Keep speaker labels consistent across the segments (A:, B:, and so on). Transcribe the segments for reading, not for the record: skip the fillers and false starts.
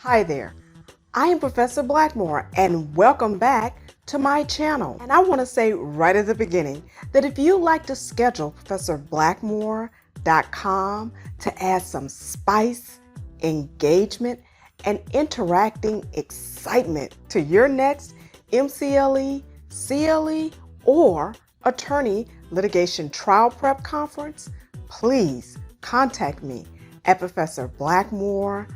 A: Hi there, I am Professor Blackmore and welcome back to my channel. And I want to say right at the beginning that if you like to schedule ProfessorBlackmore.com to add some spice, engagement, and interacting excitement to your next MCLE, CLE, or attorney litigation trial prep conference, please contact me at ProfessorBlackmore.com.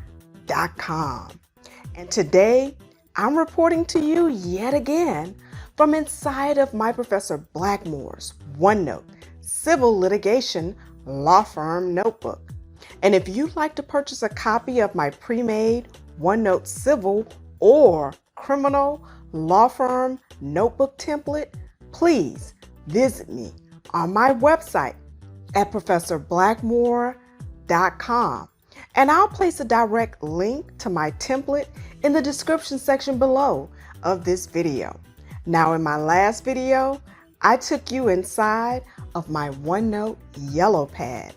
A: And today, I'm reporting to you yet again from inside of my Professor Blackmore's OneNote Civil Litigation Law Firm Notebook. And if you'd like to purchase a copy of my pre-made OneNote Civil or Criminal Law Firm Notebook template, please visit me on my website at ProfessorBlackmore.com. And I'll place a direct link to my template in the description section below of this video. Now, in my last video, I took you inside of my OneNote yellow pad.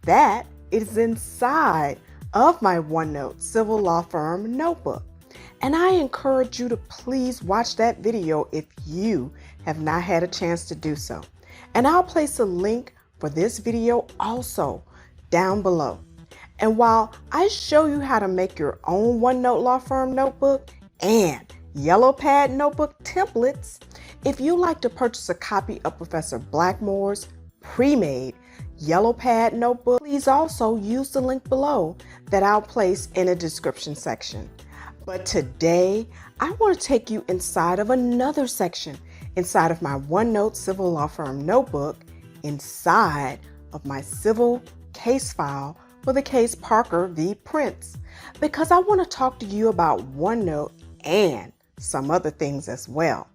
A: That is inside of my OneNote Civil Law Firm Notebook. And I encourage you to please watch that video if you have not had a chance to do so. And I'll place a link for this video also down below. And while I show you how to make your own OneNote Law Firm notebook and yellow pad notebook templates, if you'd like to purchase a copy of Professor Blackmore's pre-made yellow pad notebook, please also use the link below that I'll place in the description section. But today, I want to take you inside of another section inside of my OneNote Civil Law Firm notebook, inside of my civil case file for the case Parker v. Prince, because I want to talk to you about OneNote and some other things as well.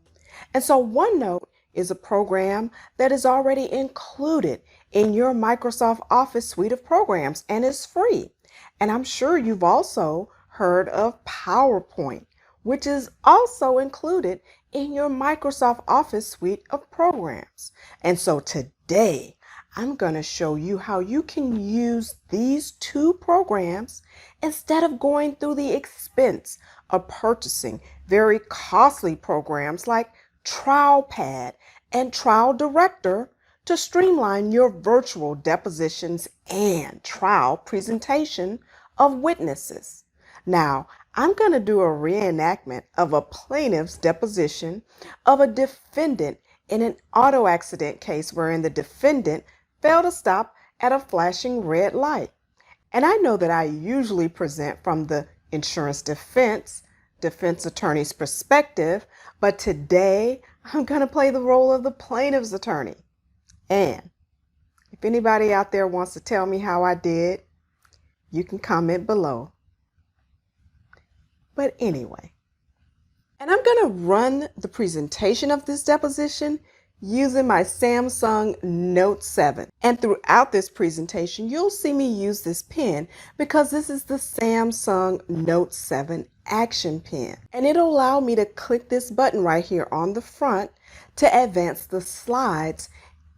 A: And so OneNote is a program that is already included in your Microsoft Office suite of programs and is free. And I'm sure you've also heard of PowerPoint, which is also included in your Microsoft Office suite of programs. And so today, I'm going to show you how you can use these two programs instead of going through the expense of purchasing very costly programs like TrialPad and Trial Director to streamline your virtual depositions and trial presentation of witnesses. Now, I'm going to do a reenactment of a plaintiff's deposition of a defendant in an auto accident case wherein the defendant failed to stop at a flashing red light. And I know that I usually present from the insurance defense attorney's perspective, but today I'm going to play the role of the plaintiff's attorney. And if anybody out there wants to tell me how I did, you can comment below. But anyway, and I'm going to run the presentation of this deposition using my Samsung Note 7. And throughout this presentation, you'll see me use this pen because this is the Samsung Note 7 Action Pen. And it'll allow me to click this button right here on the front to advance the slides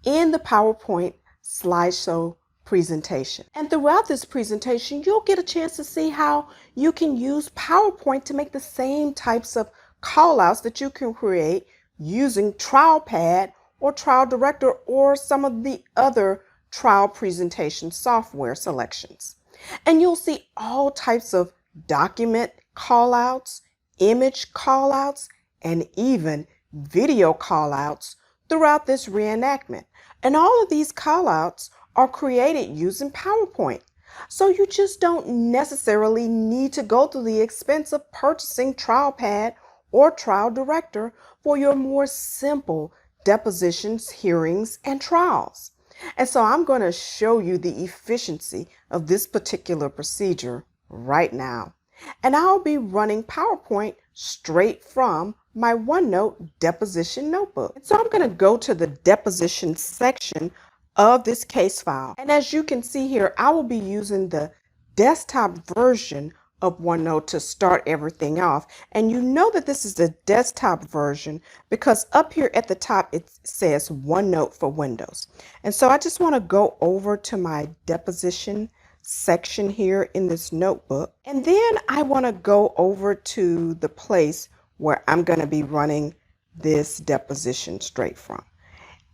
A: in the PowerPoint slideshow presentation. And throughout this presentation, you'll get a chance to see how you can use PowerPoint to make the same types of callouts that you can create using TrialPad or Trial Director or some of the other trial presentation software selections. And you'll see all types of document callouts, image callouts, and even video callouts throughout this reenactment. And all of these callouts are created using PowerPoint. So you just don't necessarily need to go through the expense of purchasing TrialPad or Trial Director for your more simple depositions, hearings, and trials. And so I'm going to show you the efficiency of this particular procedure right now. And I'll be running PowerPoint straight from my OneNote deposition notebook. And so I'm going to go to the deposition section of this case file. And as you can see here, I will be using the desktop version of OneNote to start everything off. And you know that this is the desktop version because up here at the top it says OneNote for Windows. And so I just want to go over to my deposition section here in this notebook. And then I want to go over to the place where I'm going to be running this deposition straight from.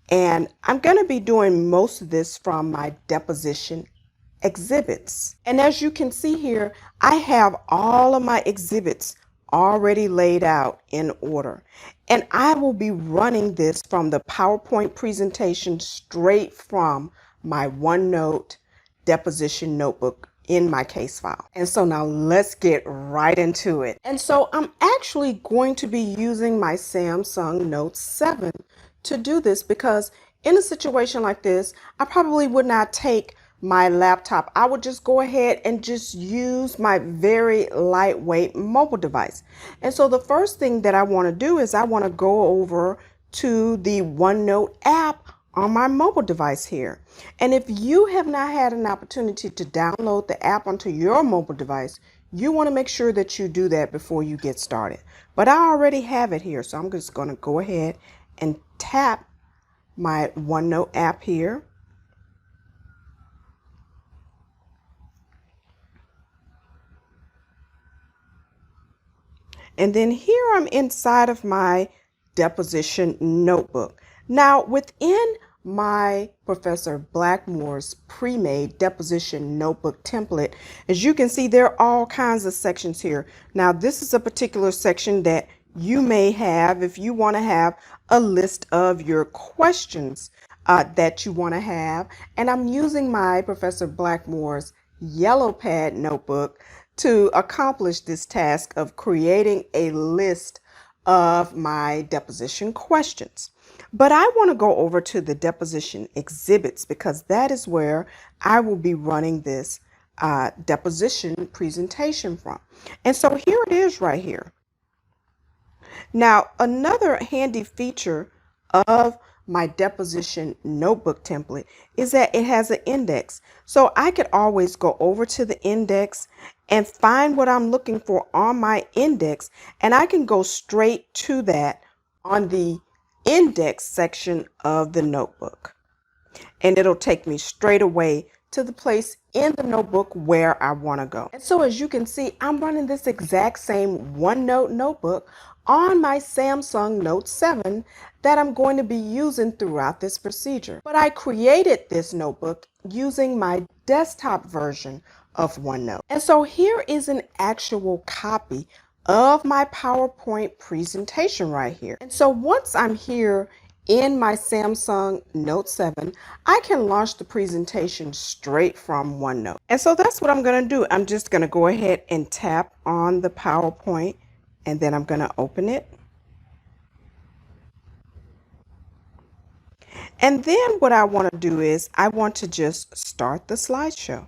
A: And I'm going to be doing most of this from my deposition exhibits. And as you can see here, I have all of my exhibits already laid out in order. And I will be running this from the PowerPoint presentation straight from my OneNote deposition notebook in my case file. And so now let's get right into it. And so I'm actually going to be using my Samsung Note 7 to do this, because in a situation like this, I probably would not take my laptop. I would just go ahead and just use my very lightweight mobile device. And so the first thing that I want to do is I want to go over to the OneNote app on my mobile device here. And if you have not had an opportunity to download the app onto your mobile device, you want to make sure that you do that before you get started. But I already have it here, so I'm just going to go ahead and tap my OneNote app here. And then here I'm inside of my deposition notebook. Now within my Professor Blackmore's pre-made deposition notebook template, as you can see, there are all kinds of sections here. Now this is a particular section that you may have if you want to have a list of your questions that you want to have. And I'm using my Professor Blackmore's yellow pad notebook to accomplish this task of creating a list of my deposition questions. But I want to go over to the deposition exhibits, because that is where I will be running this deposition presentation from. And so here it is right here. Now, another handy feature of my deposition notebook template is that it has an index. So I could always go over to the index and find what I'm looking for on my index, and I can go straight to that on the index section of the notebook. And it'll take me straight away to the place in the notebook where I want to go. And so as you can see, I'm running this exact same OneNote notebook on my Samsung Note 7 that I'm going to be using throughout this procedure. But I created this notebook using my desktop version of OneNote. And so here is an actual copy of my PowerPoint presentation right here. And so once I'm here in my Samsung Note 7, I can launch the presentation straight from OneNote. And so that's what I'm going to do. I'm just going to go ahead and tap on the PowerPoint, and then I'm going to open it. And then what I want to do is I want to just start the slideshow.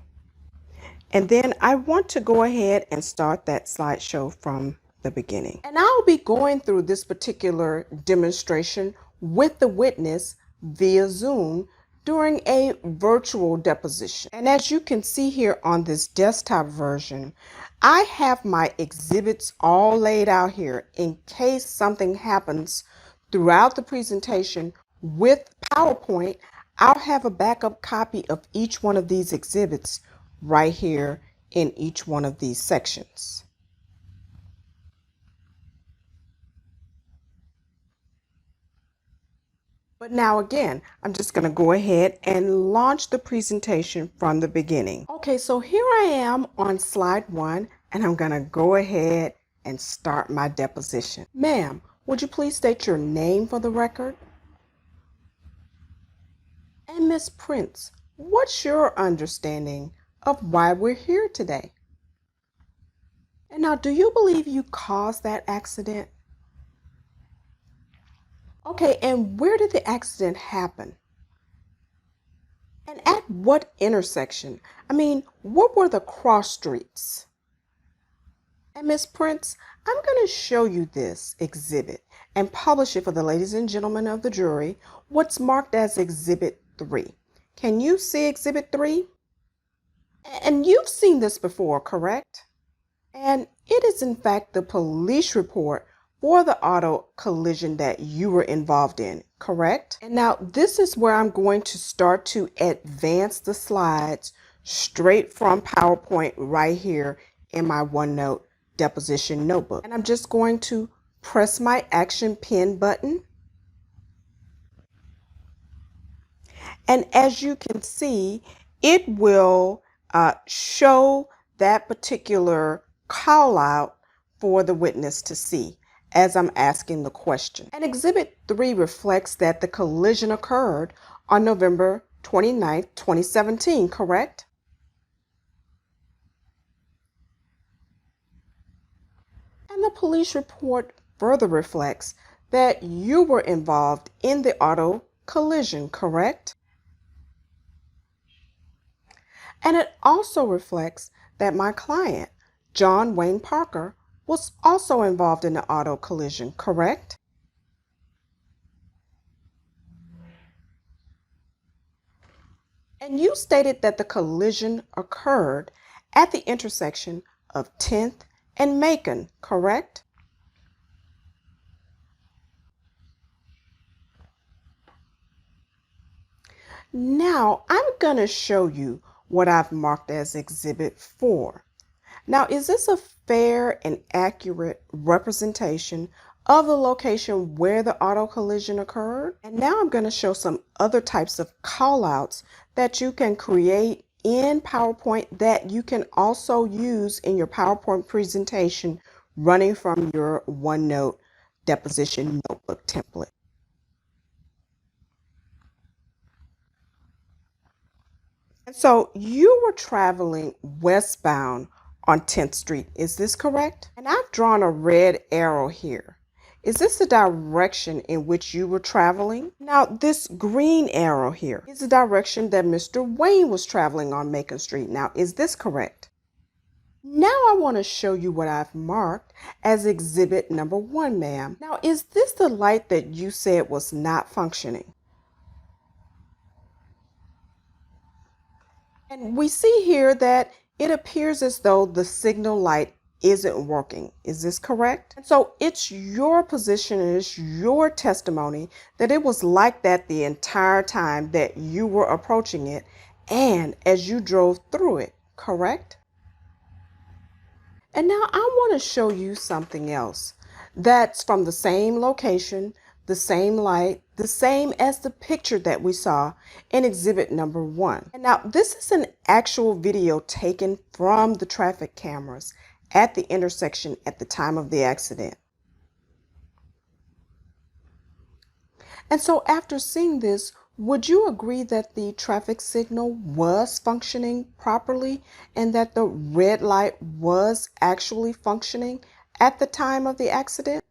A: And then I want to go ahead and start that slideshow from the beginning. And I'll be going through this particular demonstration with the witness via Zoom during a virtual deposition. And as you can see here on this desktop version, I have my exhibits all laid out here in case something happens throughout the presentation with PowerPoint. I'll have a backup copy of each one of these exhibits right here in each one of these sections. But now again, I'm just going to go ahead and launch the presentation from the beginning. Okay, so here I am on slide 1, and I'm going to go ahead and start my deposition. Ma'am, would you please state your name for the record? And Miss Prince, what's your understanding of why we're here today? And now, do you believe you caused that accident? Okay, and where did the accident happen? And at what intersection? I mean, what were the cross streets? And Miss Prince, I'm going to show you this exhibit and publish it for the ladies and gentlemen of the jury, what's marked as Exhibit 3. Can you see Exhibit 3? And you've seen this before, correct? And it is in fact the police report for the auto collision that you were involved in, correct? And now this is where I'm going to start to advance the slides straight from PowerPoint right here in my OneNote deposition notebook. And I'm just going to press my Action Pen button. And as you can see, it will show that particular call out for the witness to see as I'm asking the question. And Exhibit 3 reflects that the collision occurred on November 29th, 2017, correct? And the police report further reflects that you were involved in the auto collision, correct? And it also reflects that my client, John Wayne Parker, was also involved in the auto collision, correct? And you stated that the collision occurred at the intersection of 10th and Macon, correct? Now, I'm going to show you what I've marked as Exhibit 4. Now, is this a fair and accurate representation of the location where the auto collision occurred? And now I'm going to show some other types of callouts that you can create in PowerPoint that you can also use in your PowerPoint presentation running from your OneNote deposition notebook template. And so you were traveling westbound on 10th Street. Is this correct? And I've drawn a red arrow here. Is this the direction in which you were traveling? Now, this green arrow here is the direction that Mr. Wayne was traveling on Macon Street. Now, is this correct? Now I want to show you what I've marked as exhibit number 1, ma'am. Now, is this the light that you said was not functioning? And we see here that it appears as though the signal light isn't working. Is this correct? And so it's your position and it's your testimony that it was like that the entire time that you were approaching it and as you drove through it, correct? And now I want to show you something else that's from the same location, the same light, the same as the picture that we saw in exhibit number 1. And now this is an actual video taken from the traffic cameras at the intersection at the time of the accident. And so after seeing this, would you agree that the traffic signal was functioning properly and that the red light was actually functioning at the time of the accident?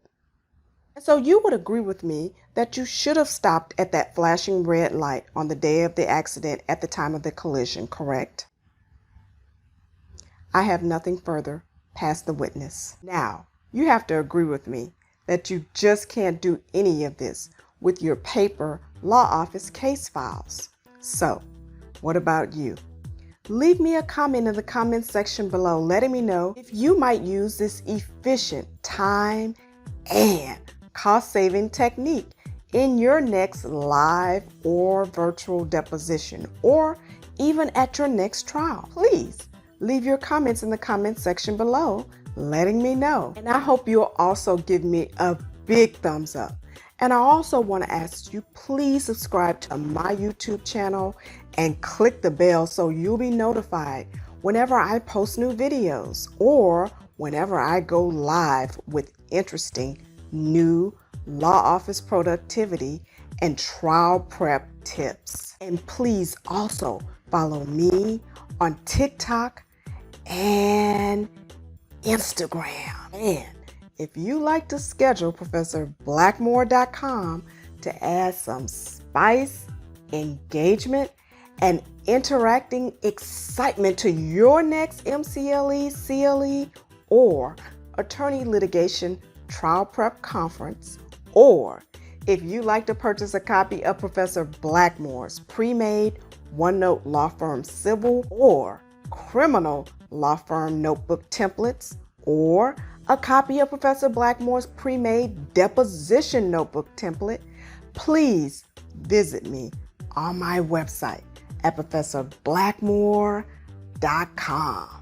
A: And so you would agree with me that you should have stopped at that flashing red light on the day of the accident at the time of the collision, correct? I have nothing further past the witness. Now, you have to agree with me that you just can't do any of this with your paper law office case files. So, what about you? Leave me a comment in the comment section below letting me know if you might use this efficient time and cost-saving technique in your next live or virtual deposition or even at your next trial. Please leave your comments in the comment section below letting me know. And I hope you'll also give me a big thumbs up. And I also want to ask you, please subscribe to my YouTube channel and click the bell so you'll be notified whenever I post new videos or whenever I go live with interesting new law office productivity and trial prep tips. And please also follow me on TikTok and Instagram. And if you like to schedule ProfessorBlackmore.com to add some spice, engagement, and interacting excitement to your next MCLE, CLE, or attorney litigation trial prep conference, or if you like to purchase a copy of Professor Blackmore's pre-made OneNote law firm civil or criminal law firm notebook templates, or a copy of Professor Blackmore's pre-made deposition notebook template, please visit me on my website at ProfessorBlackmore.com. DTBlackmoreLaw.com.